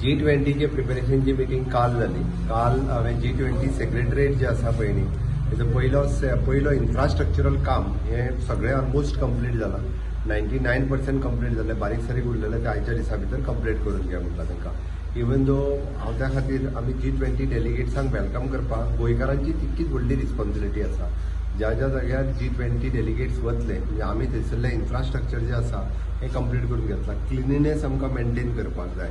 G20चे प्रिपरेशनची meeting काल जाली. काल हांवें G20 सेक्रेटरीएट जे आसा पळय न्ही तेजो पयलो इन्फ्रास्ट्रक्चरल काम हे सगळें ऑलमोस्ट कंप्लीट जालां. 99% कंप्लीट जालें. बारीक सारीक उरलेलें ते आयच्या दिसा भितर कंप्लीट करून घ्या म्हणटा तांकां. इवन दो हांव त्या खातीर आमी G20 डेलिगेट्सांक वेलकम करपाक गोंयकारांची तितकीच व्हडली रिस्पॉन्सिबिलिटी आसा. ज्या ज्या जाग्यार G20 डेलिगेट्स वतले म्हणजे आमी थंयसरलें इन्फ्रास्ट्रक्चर जें आसा हें कंप्लीट करून घेतलां. क्लिनिनेस आमकां मेंटेन करपाक जाय,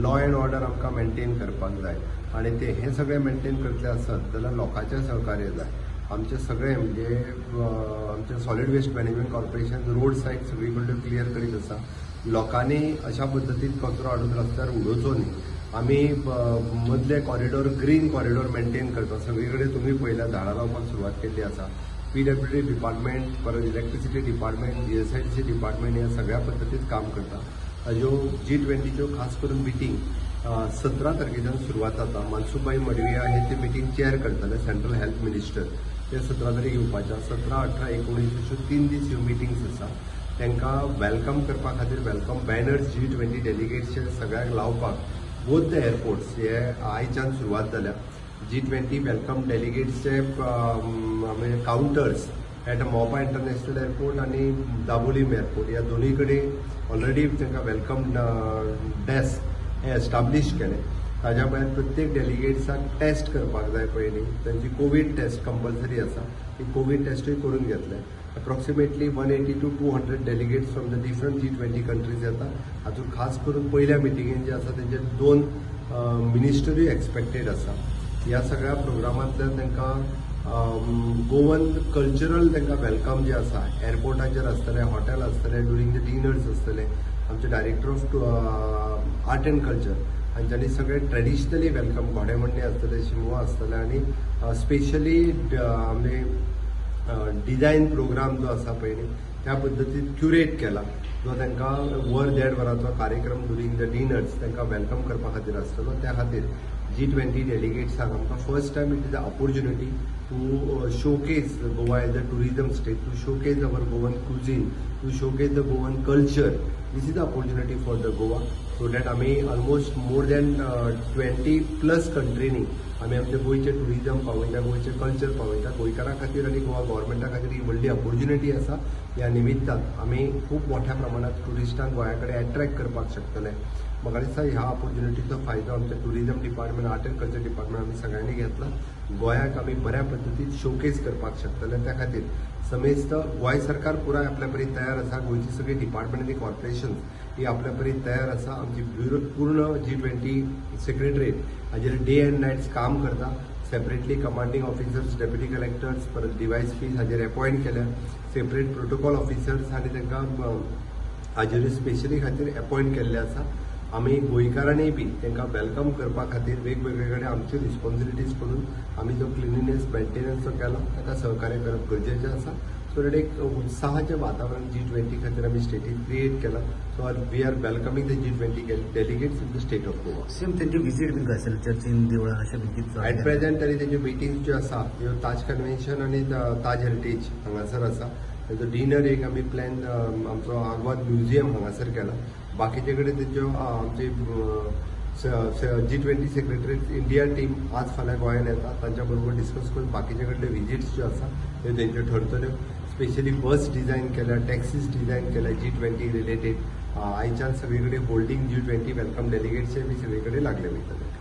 लॉ एंड ऑर्डर आमकां मेंटेन करपाक जाय आनी हें सगळें मेंटेन करतलें आसत जाल्यार लोकांचें सहकार्य जाय. आमचे सगळे म्हणजे आमचे solid waste management corporation road side सगळी कडल्यो क्लियर करीत आसा. लोकांनी अशा पद्दतीन कचरो हाडून रस्त्यार उडोवचो न्ही. आमी मदले कॉरिडॉर ग्रीन कॉरिडॉर मेंटेन करता. सगळी कडेन तुमी पळयल्या झाडां लावपाक सुरवात केल्ली आसा. PWD डिपार्टमेंट, परत इलेक्ट्रिसिटी डिपार्टमेंट, GSIDC डिपार्टमेंट ह्या सगळ्या पद्दतीन काम करता. हाज्यो G20च्यो खास करून मिटींग 17 तारखेच्यान सुरवात जाता. मनसुखभाई मडविया हे ते मिटींग चेअर करतले, सेंट्रल हेल्थ मिनिस्टर. ते 17 तारीख येवपाचे. 17, 18, 19 अश्यो 3 दीस ह्यो मिटींग्स आसा. तांकां वेलकम करपा खातीर वेलकम बॅनर्स G20 डेलिगेट्सचे सगळ्यांक लावपाक बोथ द एअरपोर्ट्स हे आयच्यान सुरवात जाल्या. G20 वेलकम डेलिगेट्सचे म्हणजे काउंटर्स ॲट मोपा इंटरनॅशनल एअरपोर्ट आणि दाबोलीम एअरपोर्ट ह्या दोन्ही कडेन ऑलरेडी तांकां वेलकम डेस्क हे एस्टाब्लीश केले. ताज्या भायर प्रत्येक डेलिगेट्साक टेस्ट करपाक जाय पळय न्ही तांची कोवीड टेस्ट कंपल्सरी आसा. ती कोवीड टेस्टूय करून घेतले. Approximately 180 to 200 delegates from the different G20 countries येता. हातूंत खास करून पयल्या मिटिंगेन जे आसा तेंचे 2 मिनिस्टरूय एक्सपेक्टेड आसा. ह्या सगळ्या प्रोग्रामांतल्यान तांकां गोवन कल्चरल तांकां वेलकम जे आसा एअरपोर्टाचेर आसतलें, हॉटेल आसतलें, ड्युरींग द डिनर्स आसतले. आमचे director of art and culture हांच्यांनी सगळें ट्रेडिशनली वेलकम घोडेमोडणी आसतले, शिमगो आसतले आनी स्पेशली आमी डिझायन प्रोग्राम जो आसा पळय न्ही त्या पद्दतीन क्युरेट केला जो तांकां 1.5 वरांचो कार्यक्रम ड्युरींग द डिनर्स तांकां वेलकम करपा खातीर आसतलो. त्या खातीर G20 डेलिगेट्सांक आमकां first time it is a opportunity to showcase Goa as a tourism state, to showcase our Goan cuisine, to showcase the Goan culture. This is the opportunity for the Goa so that आमी almost more than 20+ कंट्रीनी आमी आमचे गोंयचे tourism पावयता, गोंयचे culture पावयता. गोंयकारां खातीर आनी गोवा गव्हर्मेंटा खातीर ही व्हडली ऑपॉर्च्युनिटी आसा. ह्या निमित्तान आमी खूब मोठ्या प्रमाणात टुरिस्टांक गोंया कडेन अट्रॅक्ट करपाक शकतले. म्हाका दिसता ह्या ऑपॉर्च्युनिटीचो फायदो आमच्या tourism department, art and culture department आमी सगळ्यांनी घेतला. गोंयाक आमी बऱ्या पद्दतीन शोकेस करपाक शकतले. त्या खातीर समेस्त गोंय सरकार पुराय आपल्या परीन तयार आसा. गोंयची सगळी डिपार्टमेंट आनी कॉर्पोरेशन्स ही आपल्या परीन तयार आसा. आमची ब्युरो पूर्ण G20 सेक्रेटरीएट हाजेर डे एंड नायट्स काम करता. Separately commanding officers, deputy collectors, परत DYSPs हाजेर अपॉयंट केल्या. सेपरेट प्रोटोकॉल ऑफिसर्स आनी तांकां हाजेर स्पेशली खातीर अपॉयंट केल्ले आसा. आमी गोंयकारांनी बी तांकां वेलकम करपा खातीर वेगवेगळे कडेन आमच्यो रिस्पॉन्सिबिलिटीज करून आमी जो क्लिनिनेस मेंटेनन्स जो केला ताका सहकार्य करप गरजेचें आसा. सो दॅट एक उत्साहाचें वातावरण G20 खातीर आमी स्टेटीन क्रिएट केलां. So we are welcoming the G20 delegates in the state of Goa. Same त्यांची विजीट बी काय असेल चर्चीन देवळां अशा विजीट ॲट प्रेझेंट तरी तेज्यो मिटींग्स ज्यो आसा ह्यो ताज कन्वेन्शन आनी ताज हेरिटेज हांगासर आसा. तेजो डिनर एक आमी प्लॅन आमचो आग्वाद म्युझियम हांगासर केला. बाकीचे कडेन तेज्यो आमची G20 सेक्रेटरीएट इंडिया टीम आज फाल्यां गोंयांत येता. तांच्या बरोबर डिस्कस करून बाकीचे कडले विजीट्स ज्यो आसा त्यो तेंच्यो ठरतल्यो. स्पेशली बस डिझायन केल्या, टॅक्सीज डिझायन केल्या G20 रिलेटेड. आयच्यान सगळे कडेन होल्डिंग G20 वेलकम डेलिगेट्सचे बी सगळे कडेन लागले वयतले.